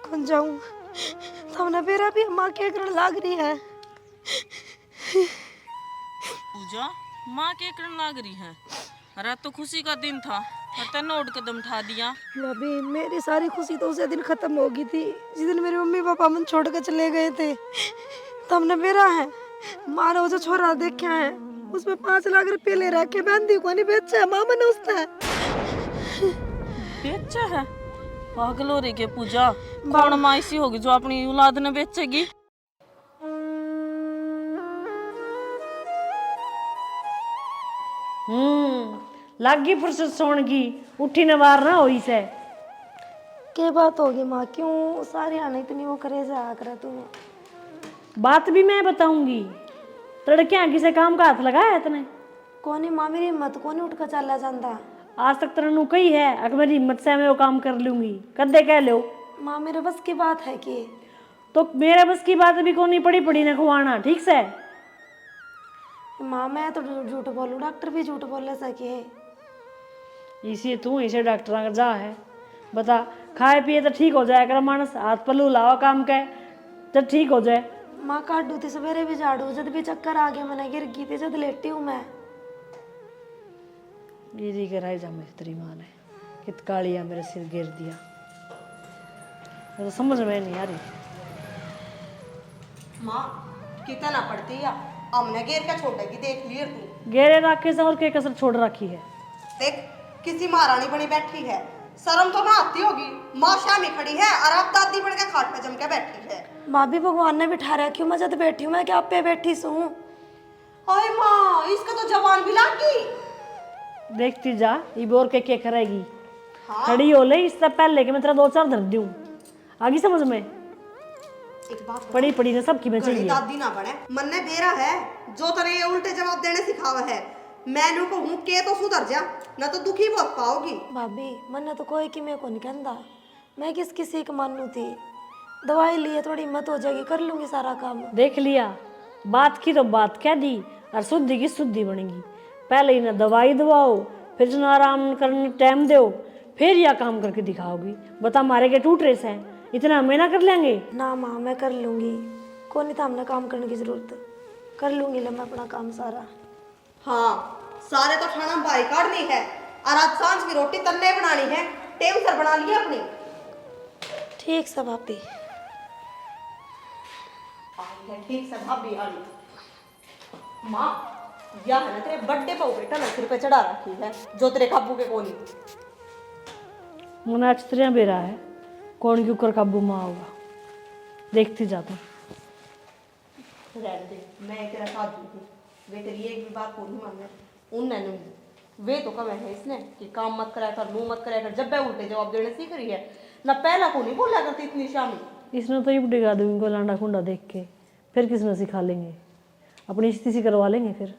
कौन जाऊं तमने बेरा भी माँ के करने लाग रही है। पूजा माँ के करने लाग रही है। रात तो खुशी का दिन था और तन्ने उठ कदम उठा दिया। भाभी मेरी सारी खुशी तो उसे दिन खत्म हो गई थी जिस दिन मेरे मम्मी पापा मन छोड़ कर चले गए थे। तमने बेरा है माँ ने वो जो छोरा देखा है उसमें 5 लाख रुपए ले रखे बहन को नहीं बेचा है माँ मैंने उसने बेचा है? पागल हो रही के पूजा? कौन माँ ऐसी होगी जो अपनी औलाद ने बेचेगी? लागी फुर्सत सोन की उठी नवार ना होई से। के बात होगी माँ क्यों सारी आने इतनी वो करे जा कर तूने। बात भी मैं बताऊंगी। लड़कियां किसे काम का हाथ लगाया इतने? कौन माँ मेरी हिम्मत कौन उठ कर चला जाता। आज तक तेरे कही है अगर मेरी हिम्मत से मैं वो काम कर लूंगी कदे कह लो। माँ मेरे बस की बात है कि तो मेरे बस की बात भी कोनी पड़ी पड़ी न खुआना ठीक से। माँ मैं तो झूठ बोलूं डॉक्टर भी झूठ बोल सके है। इसी तू इसे डॉक्टर का जा है बता खाए पिए तो ठीक हो जाए कर मानस हाथ पल्लू लावा काम के तो ठीक हो जाए। माँ काटू थी सवेरे भी झाड़ू जब भी चक्कर आ गया मैंने गिर गई थी जब लेटी हूँ मैं। गिरी कराई जा मेरी तेरी माँ ने कित कालिया मेरे सिर गिर दिया। तो समझ में नहीं आ रही। माँ कितना पड़ती है हमने घेर का छोड़ेगी देख लिए तू। गेरे राखे से और क्या कसर छोड़ रखी है। देख किसी महारानी बनी बैठी है शर्म तो ना आती होगी। माँ शामी खड़ी है और आप दादी बन के खाट पे जम के बैठी है। माँ भी भगवान ने बिठा रखी हूँ मैं जब बैठी हूँ मैं क्या आप पे बैठी सू। अरे माँ इसका तो जवान भी लागी। देखती जा ये बोर के क्या करेगी। हाँ। खड़ी हो ले इससे पहले कि मैं तेरा 2-4 धर दूं आगे समझ में। एक बात पड़ी पड़ी ने सबकी में चाहिए। दादी ना बने मन ने बेरा है जो तेरे ये उल्टे जवाब देने सिखावा है। मैनू को हूँ के तो सुधर जा न तो दुखी बहुत पाओगी। भाभी मन तो कोई कि मैं को नहीं कहता मैं किसी को मानू थी दवाई लिए थोड़ी हिम्मत हो जाएगी कर लूंगी सारा काम। देख लिया बात की तो बात कह दी और शुद्धि की शुद्धि बनेगी। पहले इन्हें दवाई दवाओ फिर जो आराम करने टाइम दो फिर यह काम करके दिखाओगी। बता मारे के टूट रेस है इतना हमें ना कर लेंगे। ना माँ मैं कर लूंगी कौन नहीं था हमने काम करने की जरूरत कर लूंगी ले मैं अपना काम सारा। हाँ सारे तो खाना बाई काटनी है और आज सांझ की रोटी तन्ने बनानी है टेम सर बना लिया अपनी। ठीक सब भाभी ठीक से भाभी आ रही। माँ यह है ना तेरे बर्थडे पे बेटा ना सिर पे चढ़ा रखी है जो तेरे काबू के कोनी। मना चित्रिया बेरा है कौन क्यों कर काबू माँ होगा देखती जाता। रहने दे मैं तेरा साथ दी थी वे तेरी एक भी बात को नहीं मान रहे उनने नहीं वे तो कब है इसने कि काम मत कराया कर मुंह मत कराया कर जब मैं उल्टे जवाब देने सीख रही है ना पहला को नहीं बोला करती इतनी शामी। इसने तो ये बुढ़ी आदमी को लांडा खुंडा देख के फिर किसने सिखा लेंगे अपनी स्थिति करवा लेंगे फिर।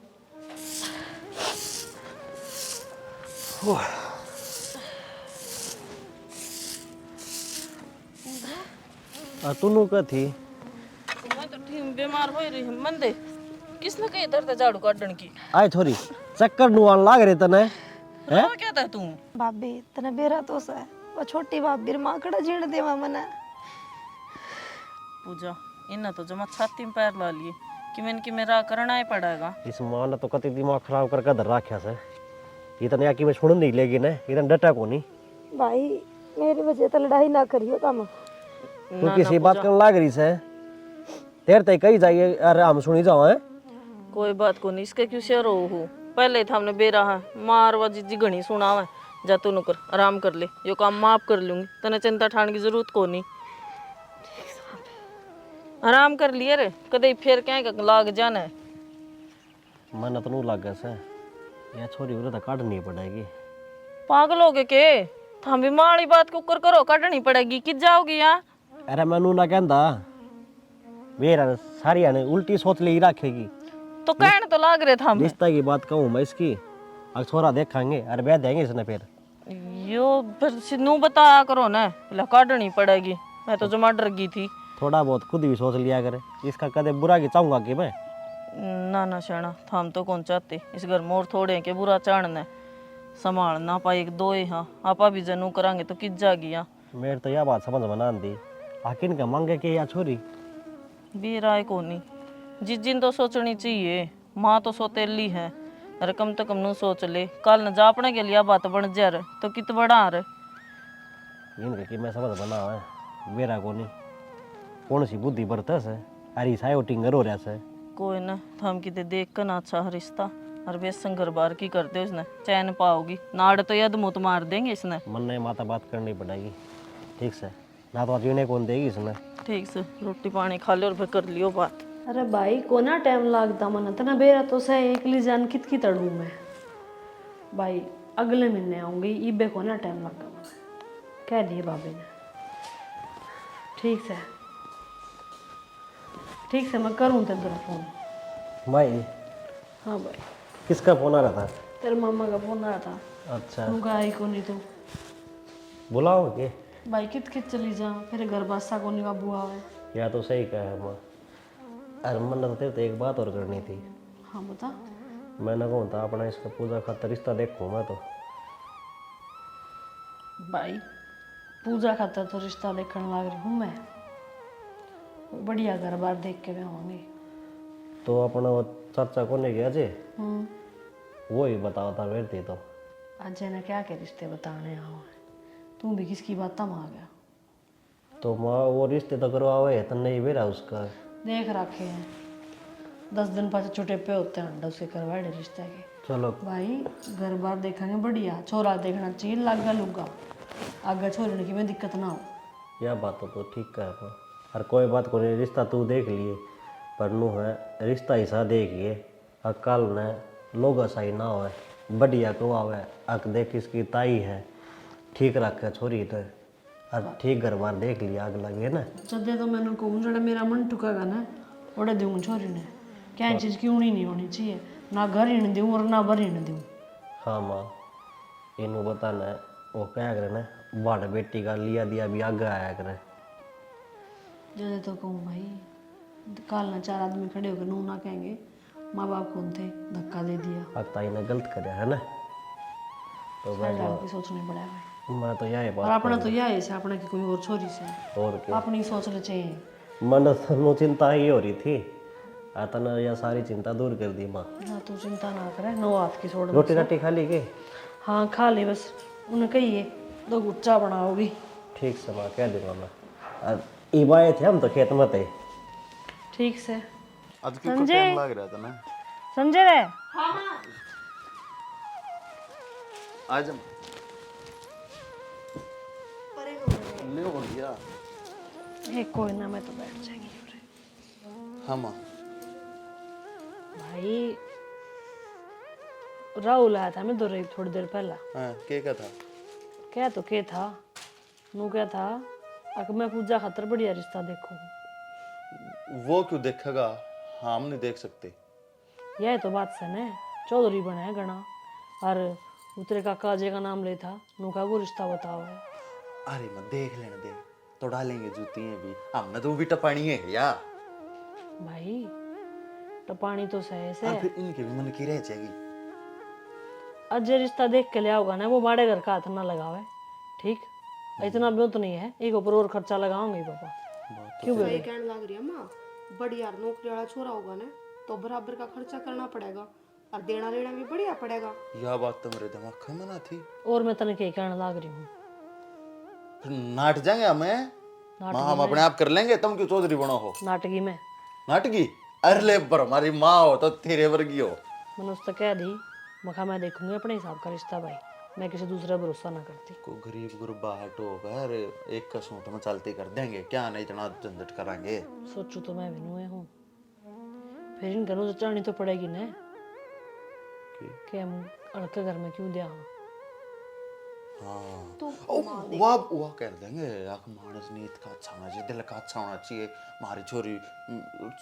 तू का थी मैं तो ठीक बीमार हो रही हूँ मंदे किसने कही दर्द झाड़ू काटने की। आए थोड़ी चक्कर नुआन लाग रहे तने रो क्या था तू? भाभी तने बेरा तो सा है वो छोटी भाभी माँ कड़ा जीण देवा मने। पूजा इन्हें तो जमा छाती में पैर ला लिए कि मैंने कि मेरा करना ही पड़ेगा। इस मां ने तो कति दिमाग खराब करके धर रखा से इतने आकी में छोड़ नहीं लेगी ना इतने डटा को नहीं। भाई मेरी वजह तो लड़ाई ना करियो तुम। तू किसी बात करने लाग रही से तेरे तय कही जाइए अरे हम सुनी जाओ है। कोई बात को नहीं इसके क्यों शेर हो पहले था हमने बेरा है मारवा जी घनी सुना है जा तू नुकर आराम कर ले यो काम माफ कर लूंगी तने चिंता ठान की जरूरत को नहीं। आराम कर लिए रे कदे फिर क्या लाग जाना है। मन तो नहीं लग से यह छोरी उरे तो काटनी पड़ेगी। पागल हो गए के हम भी माड़ी बात को कर करो काटनी पड़ेगी कि जाओगी यहाँ। अरे मैनू ना कहता मेरा सारी ने उल्टी सोच ली रखेगी तो कहने तो लाग रहे था हम। रिश्ता की बात कहूँ मैं इसकी अगर छोरा देखेंगे अरे ब्याह देंगे इसने फिर यो फिर सिन्नू बताया करो ना पहले काटनी पड़ेगी मैं तो जमा डर गई थी। थोड़ा बहुत खुद भी सोच लिया करे इसका कदे बुरा की चाहूंगा कि मैं ना ना शाना हम तो कौन चाहते इस घर मोर थोड़े के बुरा चाड़ना संभाल ना पाए एक दो ही। हाँ आपा भी जनू करांगे तो किस जागी। मेरे तो यह बात समझ में ना आती आखिर का मांगे के या छोरी बेरा है कोनी जिस तो सोचनी चाहिए। माँ तो सोतेली है, अरे कम तो कम नू सोच ले, कल न जा अपने के लिए बात बन जा रहे तो कित बड़ा आ रहे। इनका कि मैं समझ बना है बेरा कोनी कौन सी बुद्धि बरतस है अरे सायो टिंगर हो रहा है। कोई ना थम किते देख कर ना अच्छा रिश्ता और बेसन घर बार की करते उसने चैन पाओगी, नाड़ तो यद मुँह मार देंगे इसने। मन ने माता बात करनी पड़ेगी ठीक से, ना तो जीने कौन देगी इसने। ठीक से रोटी पानी खा ले और फिर कर लियो बात। अरे भाई कोना टाइम लागता मन इतना बेरा तो सह एकली जान कित की तड़ू मैं भाई अगले महीने आऊंगी इबे कोना टाइम लगा मन कह दिए बाबे ने। ठीक से मैं करूँ तेरा फोन। भाई हाँ भाई किसका फोन आ रहा था? तेरे मामा का फोन आया था। अच्छा तू आई को नहीं तो बुलाओ के भाई कित कित चली जा फिर घर बासा को नहीं बुआ है। या तो सही कहा है माँ। अरे मन तो तेरे तो एक बात और करनी थी। हाँ बता। मैंने कहूँ था अपना इसका पूजा खातर रिश्ता देखूँ मैं तो। भाई पूजा खातर तो रिश्ता देखने लग रही हूँ मैं, बढ़िया घर बार देख के मैं होंगी। तो अपना वो चाचा को नहीं गया जे वो ही बताओ था फिर थी तो। अजय ने क्या के रिश्ते बताने आओ है, तू भी किसकी बात तम आ गया। तो माँ वो रिश्ते तो करवावे तो नहीं बेरा उसका देख रखे हैं 10 दिन पास छुटे पे होते हैं अंडा उसके करवाए रिश्ते के। चलो भाई घर बार देखेंगे बढ़िया, छोरा देखना चाहिए लागा लुगा आगे छोड़ने की में दिक्कत ना हो। यह बात तो ठीक कहा माँ। और कोई बात को नहीं रिश्ता तू देख लिए पर नू है रिश्ता ऐसा देखिए अकल ने लोग सही ना हो बढ़िया को आवे अक देख इसकी ताई है ठीक रखे छोरी तो और ठीक घर बार देख लिया आग लगे ना। जदे तो मैंने कहूँ जड़ा मेरा मन टुकेगा ना ओडे दूँ छोरी ने क्या चीज़ क्यों नहीं होनी चाहिए, ना घर ही दूँ और ना बर ही दूँ। हाँ माँ इनू बताना है वो क्या करे ना बाढ़ बेटी का लिया दिया भी आगे आया करे। जदे तो कहूँ भाई कल ना 4 आदमी खड़े होकर नू ना कहेंगे माँ बाप कौन थे धक्का दे दिया। अब ताई ने गलत कराया है ना तो साइड डाल के सोचने पड़ा भाई। मैं तो यही और बात अपना तो यह है अपना की कोई और छोरी से और क्या अपनी सोचना चाहिए। मन तो चिंता ही हो रही थी आतना यह सारी चिंता दूर कर दी माँ। ना तू चिंता ना करे, 9 हाथ की छोड़। रोटी राटी खा ली के? हाँ खा ली, बस उन्हें कहिए 2 गुच्चा बनाओगी। ठीक से माँ कह दूंगा मैं। और इबाए थे हम तो खेत में थे। ठीक से आज क्यों टाइम लग रहा था ना? संजय रे आज ले हो गया। एक कोई ना मैं तो बैठ जाएगी। हाँ माँ भाई राहुल आया था मैं दो रही थोड़ी देर पहला। हाँ क्या था? क्या तो क्या था नू क्या था अगर मैं पूजा खातर बढ़िया रिश्ता देखूँ। वो क्यों देखेगा? हाँ हम नहीं देख सकते। यह तो बात सन है, चौधरी बना है गणा और उतरे काका अजय का नाम ले था नू का वो रिश्ता बताओ है। अरे मैं देख लेना दे तो डालेंगे जूतियाँ भी हमने तो वो भी टपानी है या भाई तो पानी तो सही से फिर इनके भी मन की रह जाएगी। अजय रिश्ता देख के ले आओगा ना वो माड़े घर का हाथ ना लगावे ठीक, इतना भी तो नहीं है एक ऊपर और खर्चा लगाऊंगी पापा। क्यों सही कहने लग रही है माँ, बढ़िया नौकरी वाला छोरा होगा ना तो बराबर का खर्चा करना पड़ेगा और देना लेना भी बढ़िया पड़ेगा। यह बात तो मेरे दिमाग में ना थी। और मैं तने क्या कहने लग रही हूँ, फिर नाट जाएंगे हमें माँ, हम अपने आप कर लेंगे, तुम क्यों चौधरी बनो हो? नाटकी में नाटकी? अरे पर हमारी माँ हो तो तेरे वर्गी हो। मैंने उससे कह दी मखा मैं देखूंगी अपने हिसाब का रिश्ता भाई, मैं किसी दूसरे भरोसा ना करती। को गरीब गुरबाहट होगा अरे एक का सूट में चलते कर देंगे क्या, नहीं इतना झंझट कराएंगे। सोचू तो मैं भी हूँ फिर इन घरों से चढ़नी तो पड़ेगी ना कि हम अड़के घर में क्यों दिया हूँ। हाँ तो वाह कर देंगे आख मानस नीत का अच्छा होना चाहिए, दिल का अच्छा होना चाहिए, हमारी छोरी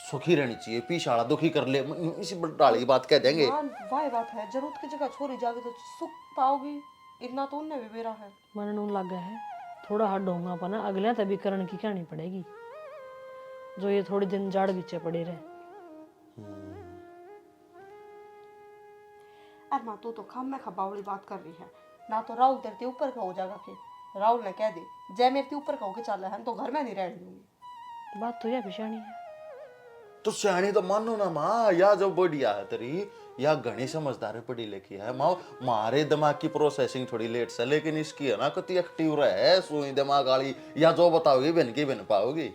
सुखी रहनी चाहिए, पीछाड़ा दुखी कर ले इसी डाली की बात कह देंगे। वाह बात है, जरूरत की जगह छोरी जाके तो सुख पाओगी, इतना तो उनने भी बेरा है। मन नून लग गया है थोड़ा हाथ डोंगा पना अगले तभी करण की कहनी पड़ेगी जो ये थोड़ी दिन जाड़ पीछे पड़े रहे। अरे माँ तू तो खम में खबावली बात कर रही है ना, तो राहुल तेरे ऊपर का हो जाएगा फिर राहुल ने कह दे जय मेरे ते ऊपर कहोगे चल है तो घर में नहीं रहने दूंगी। बात तो यह बिशानी है। तो सियाणी तो मानो ना माँ, या जो बढ़िया है तेरी, या घनी समझदार है, पढ़ी लिखी है माँ। मारे दिमाग की प्रोसेसिंग थोड़ी लेट से, लेकिन इसकी है ना कति एक्टिव रहे, सुई दिमाग वाली, या जो बताओगी बन की बन पाओगी।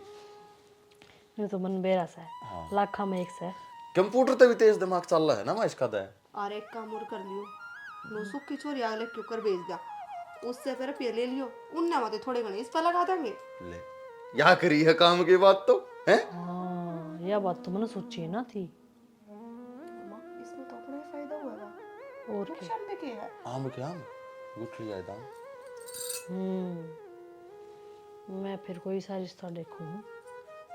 ये तो मन बेरा सा है, लाखा में एक सा है। कंप्यूटर तो भी तेज दिमाग चल रहा है ना माँ इसका तो। और एक काम और कर लियो, नो सुख की छोरी अगले क्यों कर भेज दिया, उससे फिर पे ले लियो, उनने मते थोड़े घने इस पे लगा देंगे। ले या करी है काम की बात तो है। हाँ, यह बात तो मैंने सोची ना थी। माँ इसमें तो अपना ही फायदा हुआ और क्या। नुकसान भी क्या है। आम क्या आम गुठली आया था। मैं फिर कोई सा रिश्ता देखूँ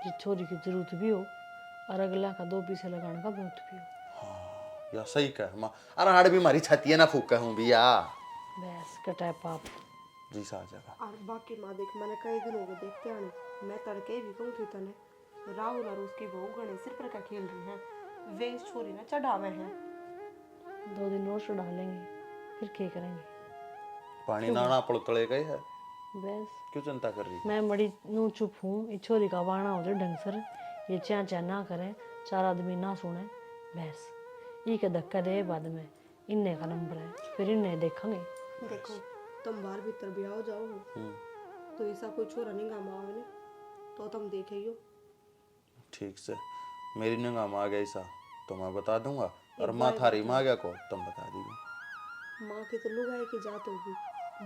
जिस छोरी की जरूरत भी हो और अगला का 2 पैसे लगाने का बहुत भी हो। या सही कह माँ, अरे हाड़ भी मारी छाती है ना फूका हूँ भी या बस कटाए पाप। जी सा जगह। और बाकी माँ देख मैंने कई दिन हो गए देखते आने, मैं तड़के भी कहूँ थी तने राहुल और उसकी बहू गणेश सिर पर का खेल रही हैं, वे इस छोरी ने चढ़ावे हैं। 2 दिन और चढ़ा लेंगे फिर क्या करेंगे। पानी नाना पड़तले गए है, बस क्यों चिंता कर रही। मैं बड़ी नू चुप हूँ, ये छोरी का वाणा हो जाए ढंग से, ये चा चा ना करे, 4 आदमी ना सुने, बस ये का धक्का दे बाद में इन्ने का नंबर है, फिर इन्ने देखेंगे। देखो तुम बाहर भीतर भी आओ जाओ तो ऐसा कोई छोरा नहीं गामा आवे ने तो तुम देखेयो। ठीक से मेरी नंगा माँ गई सा तो मैं बता दूंगा, और माँ थारी माँ गया को तुम बता दीजिए। माँ की तो लुगाई की जात होगी,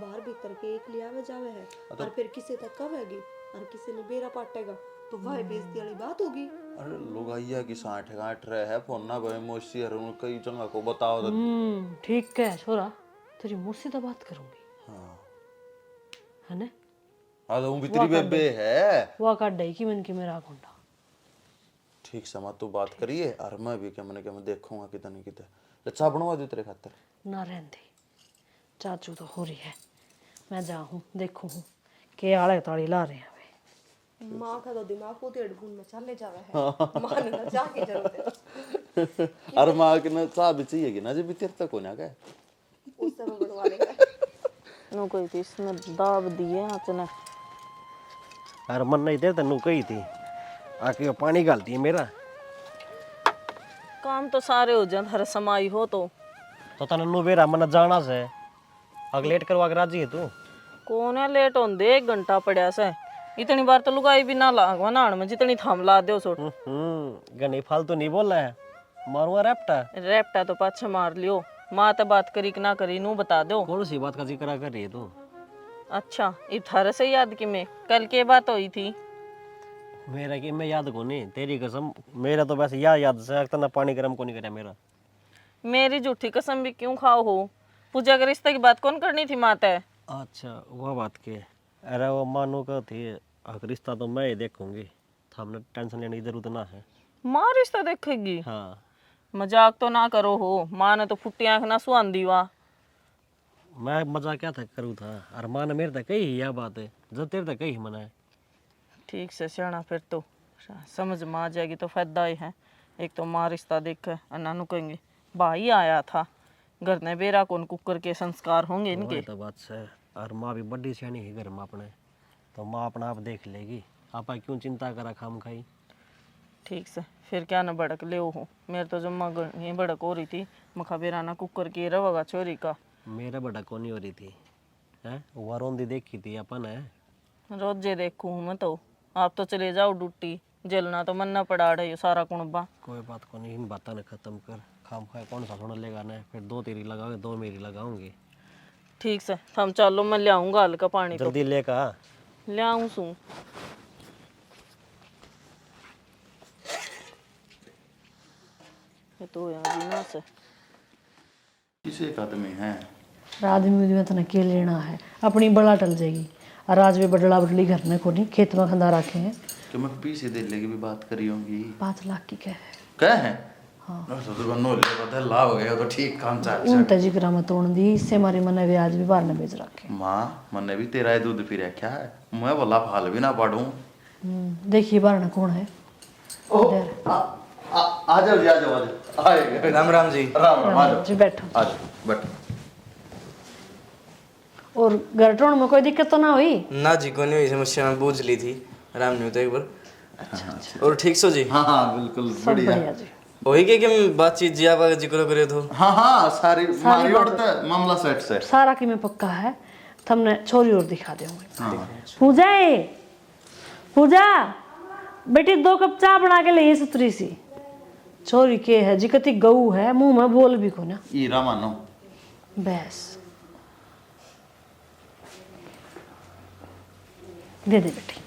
बाहर भीतर के एक लिया में जावे है और फिर किसी तक कब हैगी और किसी ने बेरा पाटेगा तो वह बेइज्जती वाली बात होगी। अरे लुगाइया की 60-60 रहे है फोन ना भाई मोशी है उन कई जगह को बताओ तो। ठीक है छोरा, तेरी मुँह से तो बात करूंगी। हाँ है ना, हाँ तो भी तेरी बेबे है वो काट दई कि मन की मेरा गुंडा। ठीक समा तू बात करिए और मैं भी क्या मैं देखूंगा कितने कितने अच्छा बनवा दे तेरे खातर। ना रहने चाचू तो हो रही है, मैं जाऊँ देखूँ के आले ताली ला रहे हैं वे। माँ का तो दिमाग को तेड़ गुण में चले जावे है, माँ ने ना जाके जरूरत है। अरे माँ के ना चाह भी चाहिए कि ना जब भी तेरे तक होना क्या उससे मैं बनवा लेंगे। नो कोई थी इसने दाब दिए हाथ ने। अरे मन नहीं दे तेनू कही थी आके पानी गालती है मेरा। काम तो सारे हो जाए, हर समाई हो तो तने नु बेरा मन जाना से अग लेट करवा के राजी है तू। कौन है लेट होंदे, 1 घंटा पड़ा से, इतनी बार तो लुगाई भी ना लागवा नाण में जितनी थम ला दो सोट। गनी फालतू नहीं बोल रहा है, मारूंगा रैप्टा। रैप्टा तो पाछे मार लियो, माँ तो बात करी कि ना करी नू बता दो। कौन सी बात का जिक्र कर रही है तू। अच्छा इधर से याद कि मैं कल के बात हुई थी। मेरा कि मैं याद को नहीं, तेरी कसम मेरा तो वैसे याद से तना पानी गर्म को नहीं करे मेरा। मेरी झूठी कसम भी क्यों खाओ हो, पूजा के रिश्ते की बात कौन करनी थी माता है। अच्छा वो बात के, अरे वो मानो का थी रिश्ता तो मैं ही देखूंगी, हमने टेंशन लेने की जरूरत ना है। माँ रिश्ता देखेगी? हाँ मजाक तो ना करो हो, माँ ने तो फुट्टी आंख ना सुहांदी वाह। मैं मजाक क्या था करूँ था, और माँ ने मेरे तक कही यह बात है जब तेरे तक कही मना है। ठीक से सियाना फिर तो समझ में आ जाएगी तो फायदा ही है। एक तो माँ रिश्ता देख नानू कहेंगे भाई आया था घर ने बेरा कौन कुकर के संस्कार होंगे इनके। तो बात से, और माँ भी बड़ी सियानी है घर में अपने, तो माँ अपना आप देख लेगी, आप क्यों चिंता करा खाम खाई। ठीक से फिर क्या ना भड़क ले हो, मेरे तो जम्मा ये भड़क हो रही थी मखा बेरा ना कुकर के रवगा चोरी का। मेरा बड़ा को नहीं हो रही थी है, वो रोंदी देखी थी अपन है। रोजे देखूँ मैं तो, आप तो चले जाओ ड्यूटी, जलना तो मन ना पड़ा रही सारा कुणबा। कोई बात को नहीं, इन बातों ने खत्म कर, खाम खाए कौन सा थोड़ा लेगाना, फिर 2 तेरी लगाओगे 2 मेरी लगाऊंगी। ठीक से हम चलो, मैं ले आऊँगा हल्का पानी तो जल्दी लेका ले आऊँ सू। ये तो यार बिना से किसे एक आदमी है आदमी में तो के लेना है, अपनी बड़ा टल जाएगी। और आज भी बडला बडली घर में को नहीं, खेत में खंदा रखे हैं। कि मैं पीछे दे लेके भी बात करी होंगी। 5 लाख की कह है। क्या है हाँ तो बनो ले पता है लाभ हो गया तो ठीक काम चल उन तजी ग्राम तोड़ दी, इससे हमारी मन ब्याज भी बाहर न बेच रखे। माँ मैंने भी तेरा ही दूध पी रखा है, मैं बोला फाल भी ना पाड़ू। देखिए बाहर न कौन है। आ जाओ जी, आ जाओ, आ जाओ, आएगा। राम राम जी। राम राम, आ जाओ जी बैठो। आ जाओ बैठो। और घर टोण में कोई दिक्कत तो ना हुई? ना जी को नहीं हुई समस्या, में बूझ ली थी आराम नहीं होता एक बार। अच्छा। और ठीक सो जी? हाँ हाँ बिल्कुल सब बढ़िया। बढ़िया जी। वही के हम बातचीत जी आप जिक्र करे तो। हाँ हाँ सारी मारी उड़ता मामला सेट से। सारा की में पक्का है, थमने छोरी और दिखा देंगे। पूजा है, पूजा बेटी 2 कप चाय बना के ले सुतरी सी। छोरी के है जी कति गऊ है, मुंह में बोल भी को ना। ईरा मानो बस दे दे बेटी।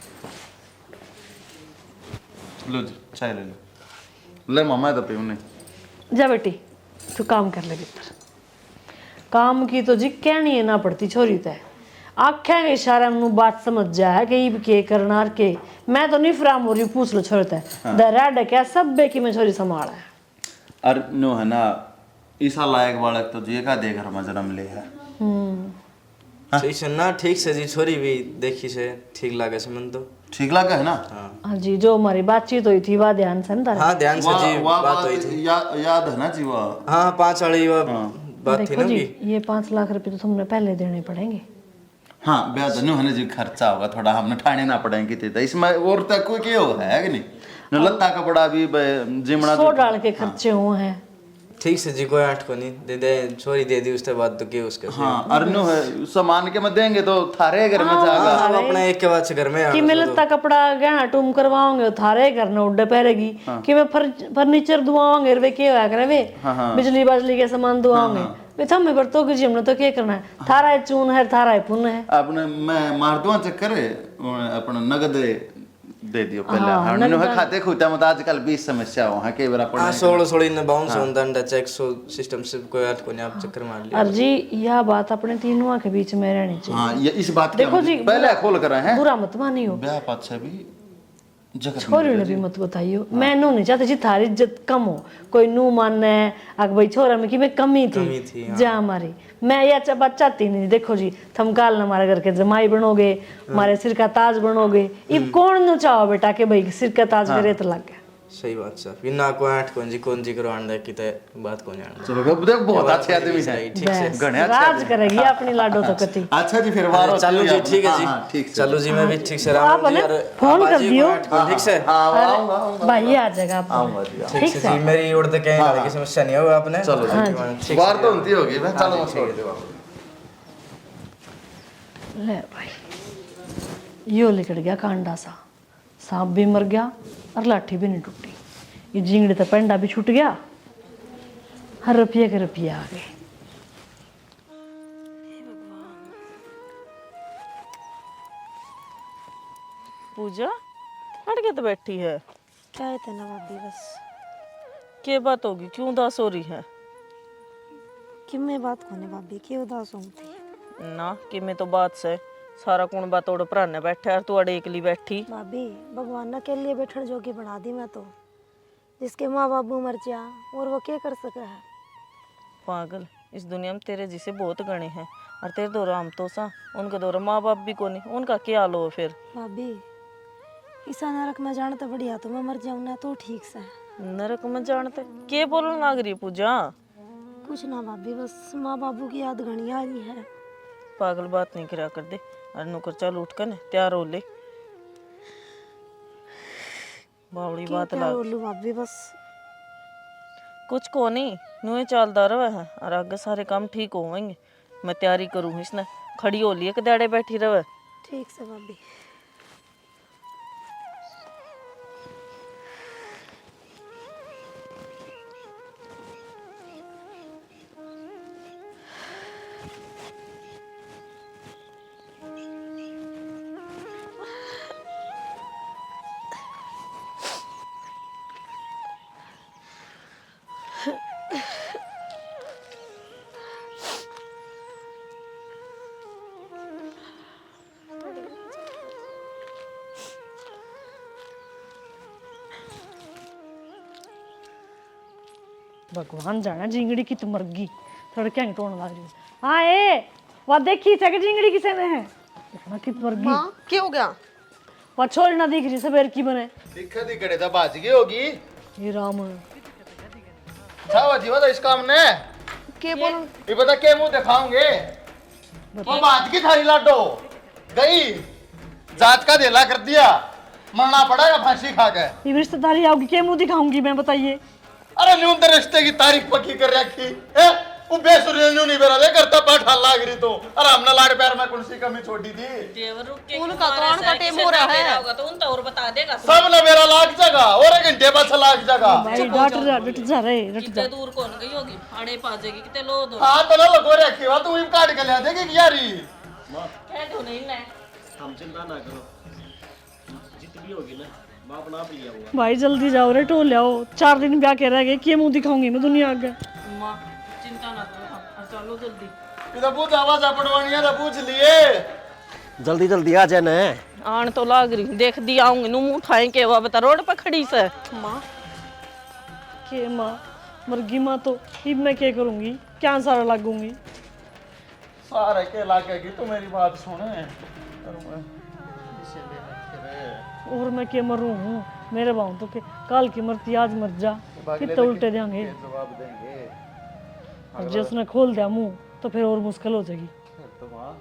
लो जी चाय ले लो। ले मामा तो पीऊ नहीं। जा बेटी तू काम कर ले भीतर। काम की तो जी कहनी है ना पड़ती छोरी तय, आख्या के इशारे में बात समझ जा है कि के करना के। मैं तो नहीं फ्राम हो रही, पूछ लो छोरी तय। दरा डक्या सब बेकी में छोरी संभाला है। और नो है ना ईसा लायक बालक तो जी का दे घर में जन्म ले है। ठीक से ना, ठीक से जी छोरी भी देखी से ठीक लागे से मन तो। ठीक लगा है ना? हाँ जी, जो हमारी बातचीत हुई थी वह ध्यान से ना। हाँ ध्यान से जी वाह बात हुई थी। याद है ना जी वो? हाँ 5 वाली वो बात थी देखो ना जी की। ये 5 लाख रुपए तो तुमने पहले देने पड़ेंगे। हाँ ब्याज नो है ना जी, खर्चा होगा थोड़ा, हमने ठाणे ना पड़ेंगे कितने इसमें और तक कोई क्या हो है कि नहीं न लत्ता कपड़ा भी जिमड़ा 100 डाल के खर्चे हुए हैं। ठीक से जी कोई 8 को नहीं दे दे, छोरी दे दी उसके बाद तो क्या उसके। हाँ अरनु है सामान के मत देंगे तो थारे घर में जाएगा। हम अपने एक के बाद से घर में कि मैं लत्ता कपड़ा गहना टूम करवाओगे थारे घर न उड्डे पहरेगी। कि मैं फर्नीचर दुआओगे वे क्या होया करे वे बिजली बाजली के सामान दुआओगे वे थम पर तो कि हमने तो क्या करना है। थारा चून है, थारा पुन है। अपने मैं मार दूं चक्कर अपने नगद दे दियो पहले। हमने है खाते खुदा मत आजकल 20 समस्या हो है कई बार अपन। हां 16 ने बाउंस होता अंडा चेक सो सिस्टम से कोई 8 को नहीं आप चक्कर मार लिया। और जी यह बात अपने तीनों के बीच में रहनी चाहिए। हाँ ये इस बात देखो जी पहले खोल कर हैं बुरा मत मानियो। ब्याह पाछे भी जगत छोरी ने भी मत बताइयो। मैं नो नहीं चाहती जी थारी इज्जत कम हो, कोई नू माने अग भाई छोरा में कि मैं कमी थी जा हमारी। मैं ये बात चाहती नहीं। देखो जी थम काल न हमारे घर के जमाई बनोगे, हमारे सिर का ताज बनोगे। इब कौन नु चाहो बेटा के भाई सिर का ताज करे तो लग गया। सही बात सर, बिना को 8 कौन जी करो अंडा की ते बात को जान। चलो देख बहुत अच्छे आदमी है। ठीक से गणे राज करेगी अपनी लाडो तो कती। अच्छा जी फिर वारो चलो जी ठीक है जी। ठीक से चलो जी मैं भी ठीक से आप राम जी ना फोन कर दियो। ठीक से आऊंगा भाई आ जाएगा आप। आऊंगा जी ठीक से जी। मेरी उड़ तो कहीं लड़की समस्या नहीं होगा आपने। चलो जी बार तो होती होगी मैं चलो मत छोड़ दो। ले भाई यो लिकड़ गया कांडा सा, सांप भी मर गया और लाठी भी नहीं टूटी। ये झिंगड़ी तो पेंडा भी छूट गया। हर रुपये के रुपये आ गए। पूजा हट के तो बैठी है। क्या है थे ना भाभी बस क्या बात होगी, क्यों उदास हो रही है? कि मैं बात कोने भाभी क्यों उदास हूँ थी ना कि मैं तो बात से सारा कौन बात ओड़ भराने बैठा है, तू अड़े एकली बैठी। भाभी भगवान ने के लिए बैठन जोगी बना दी। मैं तो जिसके माँ बाबू मर जा और वो क्या कर सका है। पागल, इस दुनिया में तेरे जिसे बहुत गणे हैं और तेरे दौरा हम तो सा उनके दौरा माँ बाप भी को नहीं, उनका क्या हाल हो फिर? भाभी ईसा नरक में जान तो बढ़िया, तो मैं मर जाऊँ ना तो ठीक से। नरक में जानते के बोलने लग रही है पूजा? कुछ ना भाभी बस माँ बाबू की याद घनी आ रही है। पागल बात नहीं करा कर दे। और नौकर चल उठ कर तैयार हो ले। बावड़ी बात क्या लाग बोलूं भाभी बस कुछ को नहीं, नुए चालदा रहे है और आगे सारे काम ठीक होंगे। मैं तैयारी करूँ इसने खड़ी हो लिए कदाड़े बैठी रहे। ठीक से भाभी। भगवान जाना झिंगड़ी की तो मर गई। थोड़ा क्या टोन लग रही है। हाँ ए वह देखी थे कि झिंगड़ी किसे ने है देखना कि मर गई। माँ क्या हो गया? वह छोरी ना दिख रही सवेर की बने। दिक्कत ही करे तो बाज गई होगी। ये राम छावा जीवा तो इस काम ने के बोल ये पता क्या मुंह दिखाओगे वो बात की थारी लाडो गई जात का देला कर दिया, मरना पड़ेगा फांसी खा के। ये रिश्तेदारी आओगी क्या मुंह दिखाऊंगी मैं, बताइए। अरे न्यून तो रिश्ते की तारीख पक्की कर रखी है, वो बेसुरी न्यू नहीं बेरा दे करता पाठा लाग रही तो। अरे हमने लाड़ प्यार में कौन सी कमी छोड़ी थी। देवर रुक के उनका तो अनका टेम हो रहा है। होगा तो उन तो और बता देगा तू। सब ने मेरा लाग जगह और एक घंटे बाद लाग जगह। भाई डट जा रे, डट कितने जा। दूर कौन गई होगी, आड़े पा जाएगी कितने लो दो हाँ तो ना लगो रखी हुआ तू काट के ले देगी यारी। कह दो नहीं ना। हम चिंता ना करो, जित भी होगी ना मैं अपना आप लिया हुआ। भाई जल्दी जाओ रे, टोल आओ। 4 दिन ब्याह के रह गए, क्या मुंह दिखाऊंगी मैं दुनिया आगे। माँ चिंता ना करो, हाँ चलो जल्दी। इधर पूछ आवाज पड़वानी है तो पूछ लिए। जल्दी जल्दी आ जाना है। आन तो लाग रही, देख दी आऊंगी नु मुंह उठाए के वा बता रोड पर खड़ी से। माँ के माँ मरगी माँ तो अब मैं क्या करूंगी, क्या सारा लागूंगी। सारे के लागे की तू मेरी बात सुने। और मैं क्या मरूं हूँ, मेरे बाहों तो के काल की मरती आज मर जा, कितने उल्टे देंगे। जवाब देंगे और जो उसने खोल दिया मुंह तो फिर और मुश्किल हो जाएगी। फिर तो वहाँ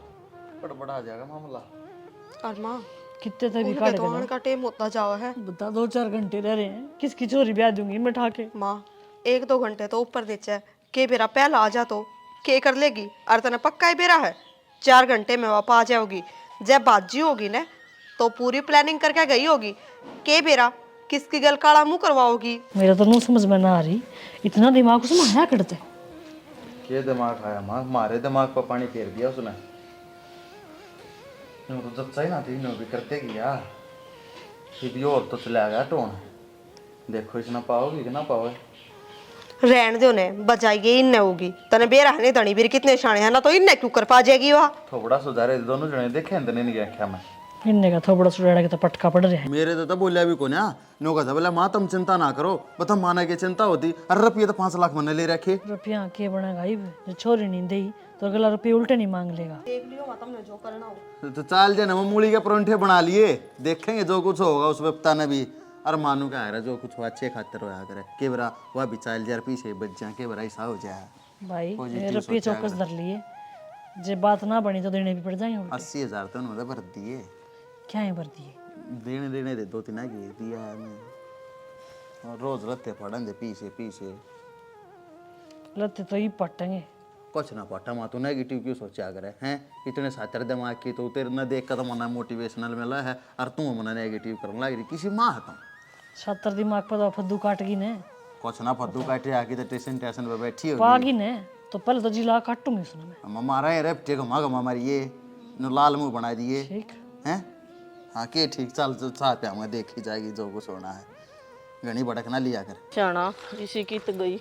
बड़ा जाएगा मामला। और माँ कितने तक भी उनके काट तो के अनका टेम होता जावा है। बता 2-4 घंटे रह रहे हैं, किसकी चोरी ब्याह दूंगी मैं ठाके। माँ 1-2 घंटे तो ऊपर देचे के बेरा पहला आ जा तो के कर लेगी। और तने पक्का ही बेरा है 4 घंटे में वापस आ जाओगी। जब बाजी होगी ना तो पूरी प्लानिंग करके गई होगी के बेरा किसकी गल काला मुंह करवाओगी। मेरा तो नहीं समझ में ना आ रही, इतना दिमाग उसमें आया करते। ये दिमाग आया माँ, हमारे दिमाग पर पानी फेर दिया उसने। यूं तो जब चाहिए ना थी यूं भी करते गया, ये भी और तो चला गया टोन। देखो इतना पाओगी कि ना पाओगे। रहन दो ने बजाइए इन्ने होगी तने बेरा है नहीं धनी बीर कितने शाणे है ना तो इन्ने क्यों कर पा जाएगी वह। थोड़ा सुधारे दोनों जने देखे अंदर नहीं गया क्या मैं। इनने का थोड़ा सुड़ाड़ा के तो पटका पड़ रहा है। मेरे तो बोलिया भी को ना नो का था बोला माँ तुम चिंता ना करो, बता माना की चिंता होती। अरे रुपये तो 5 लाख मैंने ले रखे। रुपया के बनेगा ही, जो छोरी नहीं दी तो अगला रुपये उल्टे नहीं मांग लेगा। देख लियो मां तुमने जो करना हो। तो चाल जाए ना मूली के परोंठे बना लिए, देखेंगे जो कुछ होगा उस वक्ता ने भी। अरे मानू का है जो कुछ हुआ अच्छे खातिर होया करे के बरा वह भी चाल जार पीछे बच जा के बरा ऐसा हो जाए। भाई रुपये चौकस धर लिए, जे बात ना बनी तो देने भी पड़ जाएंगे उल्टे। 80,000 तो उन्होंने भर दिए। क्या है भर दिए? देने दे 2-3 आगे दिया है मैं। और रोज रत्ते पड़ेंगे पीछे पीछे। लत्ते तो ही पटेंगे। कुछ ना पटा माँ तू नेगेटिव क्यों सोचा करे हैं। इतने सातर दिमाग की तो तेरे न देख कर तो मना मोटिवेशनल मिला है और तू मना नेगेटिव करने लग रही किसी माँ है तुम। 70 दिमाग पर तो फद्दू काट गई ने। कुछ ना फद्दू काटे आके तो टेंशन पे बैठी होगी। पागी ने तो पहले तो जिला काटूंगी उसने मैं। हमारा ये रेप ठीक घुमा घुमा मारिए न लाल मुंह बना दिए ठीक हैं। हाँ के ठीक चल साथ पे हमें देखी जाएगी जो कुछ होना है। घनी भड़क ना लिया कर शाना इसी की तो गई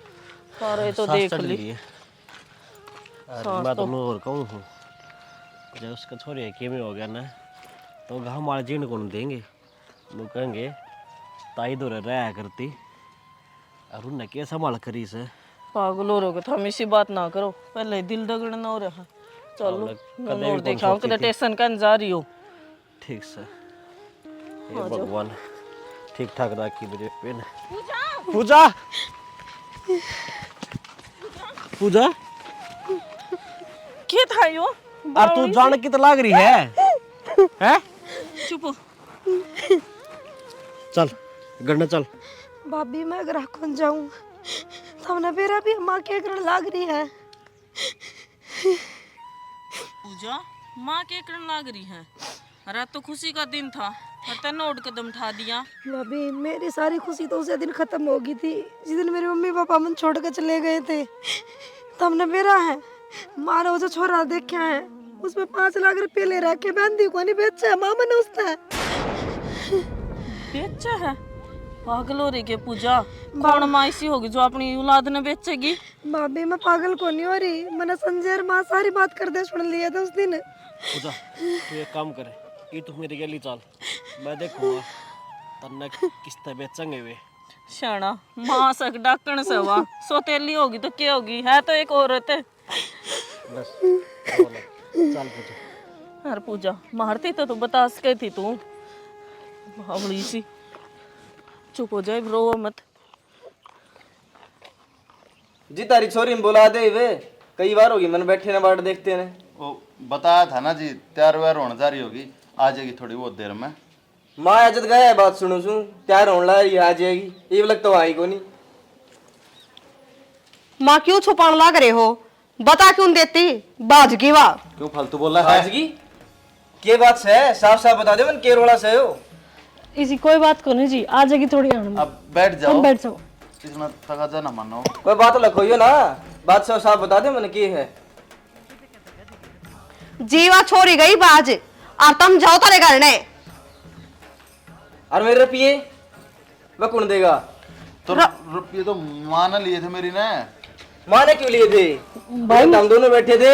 सारे तो देख ली। मैं तो और कहूँ हूँ जब उसका छोरी के में हो गया ना तो हमारे जीण को नहीं देंगे। वो कहेंगे ताई दो रहा करती और उन्हें क्या संभाल करी से। पागल हो रहे हम इसी बात ना करो, पहले दिल दगड़ना हो रहा। चलो मैं और देखा हूँ कि टेंशन का जा रही हो। ठीक से ये भगवान ठीक ठाक राखी मेरे पे ना। पूजा पूजा क्या था यो? और तू जान की तो लाग रही है हैं? चुप हो। चल गढ़ने चल। भाभी मैं अगर कौन जाऊं सामने बेरा भी माँ के करने लाग रही है। पूजा माँ के करण लाग रही है। रात तो खुशी का दिन था और तने और कदम उठा दिया। भाभी मेरी सारी खुशी तो उसे दिन खत्म हो गई थी जिस दिन मेरे मम्मी पापा मन छोड़ कर चले गए थे। तो हमने बेरा है मारो वो जो छोरा देखा है उसमें 5 लाख रुपए ले रखे बंदी को नहीं बेचा मामा ने उसने बेचा है। पागल हो रही के पूजा, कौन माँ ऐसी होगी जो अपनी औलाद ने बेचेगी? भाभी मैं पागल को नहीं हो रही, मैंने संजय और माँ सारी बात कर दे सुन लिया था उस दिन। पूजा तू एक काम करे ये तू मेरी गली चल मैं देखूंगा तन्ने किस्ते बेचेंगे वे। शाना माँ सक डाकण से हुआ सोतेली होगी तो क्या होगी, है तो एक औरत है। बस चल पूजा। यार पूजा मारती तो तू बता सके थी तू बावली सी। चुप हो जाए रो मत। जी तारी छोरी में बुला दे वे कई बार होगी मैंने बैठे ना बाट देखते ने। वो बताया था ना जी, तैयार व्यार होने जा रही होगी, आ जाएगी थोड़ी बहुत देर में। माँ इज्जत गया है बात सुनो सुन तैयार होने लगा रही आ जाएगी ये लग तो आई को नहीं। माँ क्यों छुपाने लग रहे हो? बता क्यों देती? बाजगी वाह। क्यों फालतू बोला है? आज की के बात से साफ साफ बता दे मन केरला से हो। इसी कोई बात को नहीं जी, आ जाएगी थोड़ी देर में। अब बैठ जाओ, तुम बैठ जाओ। इतना तगाजा ना मानो। कोई बात लखोइयो ना, बात साफ साफ बता दे मन की है। जीवा छोरी गई बाज और तुम जाओ तारे घर ने। और मेरे रुपये वह कौन देगा? तो रुपये तो माँ ने लिए थे मेरी ने। माँ ने क्यों लिए थे भाई? हम दोनों बैठे थे,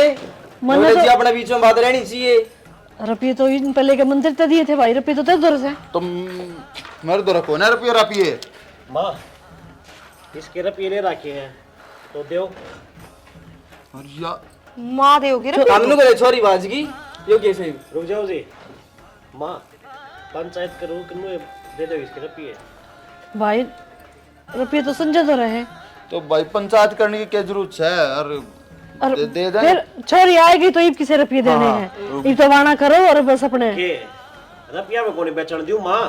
मैंने जी अपने बीच में बात रहनी चाहिए। रुपये तो इन पहले के मंदिर तक दिए थे भाई, रुपये तो तेरे उधर से। तुम मेरे दो रखो ना रुपये। माँ इसके रुपये ले रखे हैं तो दो। माँ देगी हमने को छोरी बाज की यो कैसे? रुक जाओ जी माँ, पंचायत करो किन्नू दे दो इसके रुपये। भाई रुपये तो संजय तो रहे। तो भाई पंचायत करने की क्या जरूरत है? और दे दे। फिर छोरी आएगी तो ईब किसे रुपये देने हैं? ईब तो वाना करो और बस अपने के रुपया में कौन बेचन दूं माँ?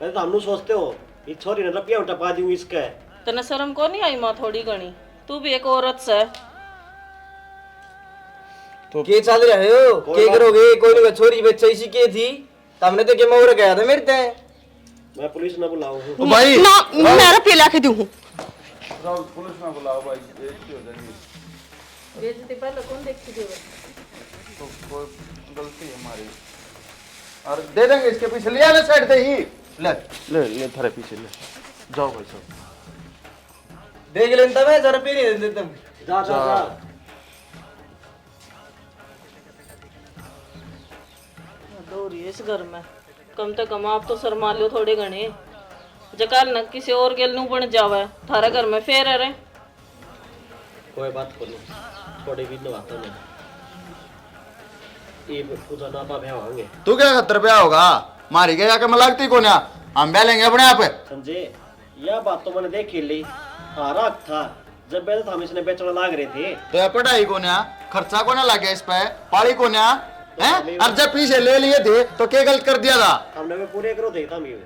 मैं तो हमनू सोचते हो ये छोरी ने रुपया टपा दूं इसका। तने शर्म को नहीं आई माँ थोड़ी घनी? तू भी एक औरत से। तो के चल रहे हो? के करोगे? कोई नहीं छोरी बच्चा इसी के थी, हमने तो के मोर गया था मेरे ते। मैं पुलिस ना बुलाऊं हूँ। भाई ना मैं रुपये लाके दूं। पुलिस में बुलाओ भाई, बेइज्जती हो जाएगी। बेइज्जती पहले कौन देखती थी? तो कोई गलती है हमारी। और दे देंगे इसके पीछे, लिया ना साइड से ही। ले ले ले थारे पीछे ले जाओ भाई साहब। देख लेता मैं जरा रुपये नहीं देते तुम। जा जा जा। दौरी है इस घर में, कम से कम आप तो शर्मा लो थोड़े घने। जकाल न किसी और गेल नू बन जावे थारे घर में फेर रे। कोई बात को नहीं, थोड़ी भी नवाता नहीं। ये पूजा ना पा भया होंगे। तू क्या 70 रुपया होगा? मारी गया के मैं लगती को ना, हम बह लेंगे अपने आप। संजय यह बात तो मैंने देख ही ली। हाँ रात था जब बैल था हम इसने बेचने लाग रहे थे। तो ये पढ़ाई को ना, खर्चा को ना लगे इस पे, पाली को ना है। और जब पीछे ले लिए थे तो क्या गलत कर दिया था? हमने वे पूरे करो थे हम ये।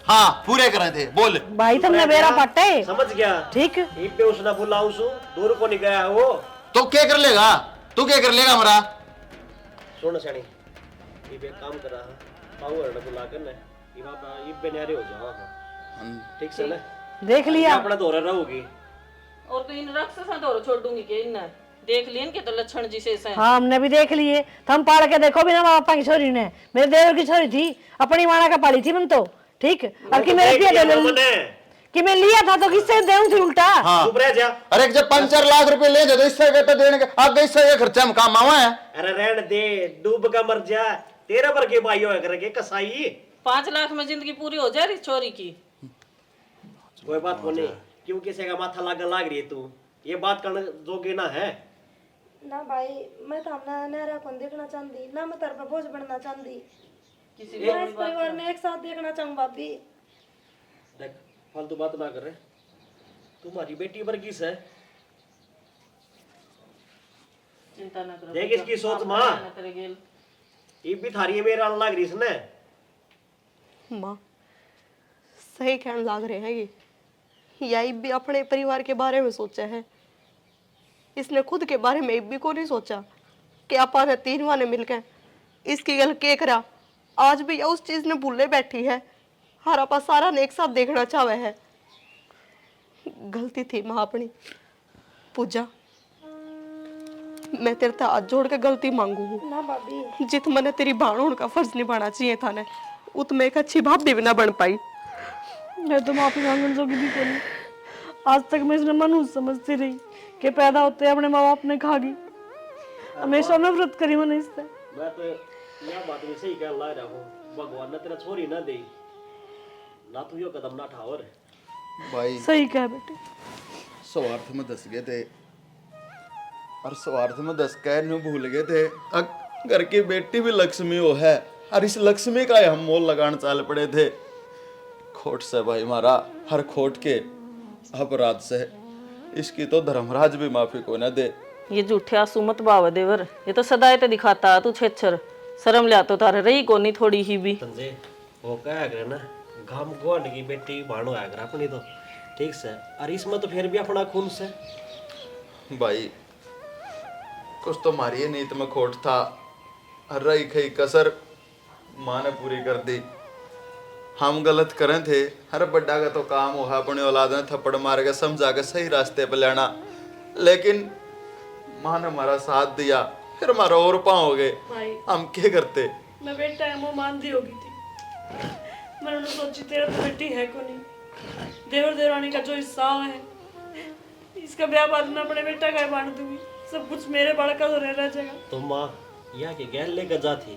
हाँ पूरे करे थे, बोल। भाई तुमने मेरा पट्टे समझ गया ठीक। ये पे उसने बुलाऊं सु दूर को नहीं गया है वो। तो क्या कर लेगा? तू क्या कर लेगा हमारा? सुन सनी ये पे काम कर रहा है, पावर ने बुला कर ने ये बाबा ये बेनारे हो जाओ। हाँ ठीक से ना, देख लिया अपना दौरा रहोगी। और तो इन राक्षसा दौर छोड़ दूंगी के इन देख लियन के तो लक्षण जिसे से। हाँ हमने भी देख लिए। थम पाड़ के देखो बिना माँ पापा की छोरी ने, मेरे देवर की छोरी थी, अपनी माना का पाली थी मन तो ठीक। और कि मेरे कि मैं लिया था तो किससे देऊं थी उल्टा। हाँ। चुप रह जा। अरे जब 5-4 लाख रुपए ले दे तो इससे तो देने के आगे इससे ये खर्चा हम काम आवा है। अरे रहने दे, डूब का मर जा। तेरे पर के भाई होया करके कसाई। 5 लाख में जिंदगी पूरी हो जाए छोरी की। कोई बात को नहीं, क्यों किसी का माथा लाग रही है तू? ये बात करने जोगे ना है ना भाई, मैं तो अपना नहरा को देखना चाहती ना, मैं तेरे पे बोझ बनना चाहती। मैं इस परिवार में एक साथ देखना चाहूँ भाभी। देख फालतू बात ना कर रहे, तुम्हारी बेटी वर्गीस है। चिंता न करो, देख इसकी सोच माँ, ये भी थारी मेरा लग रही इसने। माँ सही कहने लग रहे हैं ये, यही भी अपने परिवार के बारे में सोचा है। इसने खुद के बारे में भी को नहीं सोचा कि आपा ने तीनों ने मिलकर इसकी गल के करा। आज भी यह उस चीज ने भूले बैठी है। हर आपा सारा ने एक साथ देखना चाहे है। गलती थी माँ अपनी। पूजा मैं तेरे से हाथ जोड़ के गलती मांगू हूँ ना भाभी, जित मैंने तेरी भाण होने का फर्ज निभाना चाहिए था ने, उत में एक अच्छी भाभी भी ना बन पाई। मैं तो माफी मांगने जोगी भी कोनी। आज तक मैं इसने मनु समझती रही कि पैदा होते अपने माँ बाप ने खा गई। हमेशा नफरत करी मैंने इससे। मैं तो यह बात में सही कहने लग रहा हूँ, भगवान ने तेरा छोरी ना दे ना, तू यो कदम ना उठा। और भाई सही कह बेटे, स्वार्थ में दस गए थे और स्वार्थ में दस कह नु भूल गए थे घर की बेटी भी लक्ष्मी हो है, और इस लक्ष्मी का ही हम मोल लगाने चाल पड़े थे। खोट से भाई हमारा, हर खोट के अपराध से इसकी तो धर्मराज भी माफी को न दे। ये झूठे आंसू मत बाव देवर, ये तो सदाए ते दिखाता तू छेछर। शर्म लिया तो तारे रही कोनी थोड़ी ही भी। संजय वो क्या करे ना, गाम गोंड की बेटी भाणो आ कर अपनी तो ठीक से, और इसमें तो फिर भी अपना खून से। भाई कुछ तो मारी नीत में खोट था, रही खई कसर माँ ने पूरी कर दी। हम गलत करें थे, हर बड्डा का तो काम हुआ अपने औलाद ने थप्पड़ मार के समझा के सही रास्ते पे लेना, लेकिन माँ ने हमारा साथ दिया, फिर हमारा और पाँव हो गए। हम क्या करते। मैं बेटा है वो मान दी होगी थी, मैंने उन्हें सोची तेरा तो बेटी है को नहीं, देवर देवरानी का जो हिस्सा है इसका ब्याह बाद में अपने बेटा का बांट दूंगी, सब कुछ मेरे बालक का तो रह जाएगा। तो माँ यहाँ के गैर लेकर जाती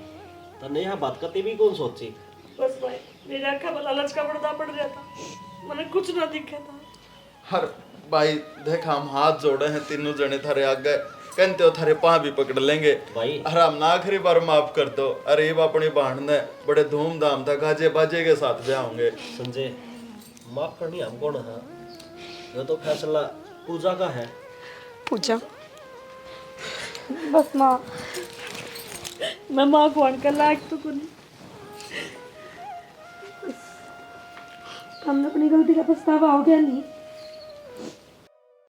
तो नहीं यहाँ बात करती भी कौन सोची। बस भाई मेरे आँखा पर लालच का पर्दा पड़ गया था, मैंने कुछ ना दिखा था। हर भाई देख हम हाथ जोड़े हैं तीनों जने थारे आगे, कहते हो थारे पाँव भी पकड़ लेंगे भाई। अरे हम ना आखिरी बार माफ कर दो। अरे ये अपनी बहन ने बड़े धूमधाम था गाजे बाजे के साथ ब्याह होंगे। संजय माफ करनी हम कौन है, ये तो फैसला पूजा का है। पूजा बस माँ, मैं माँ को अनकर लायक तो को नहीं। हमने अपनी गलती का पछतावा हो गया नहीं।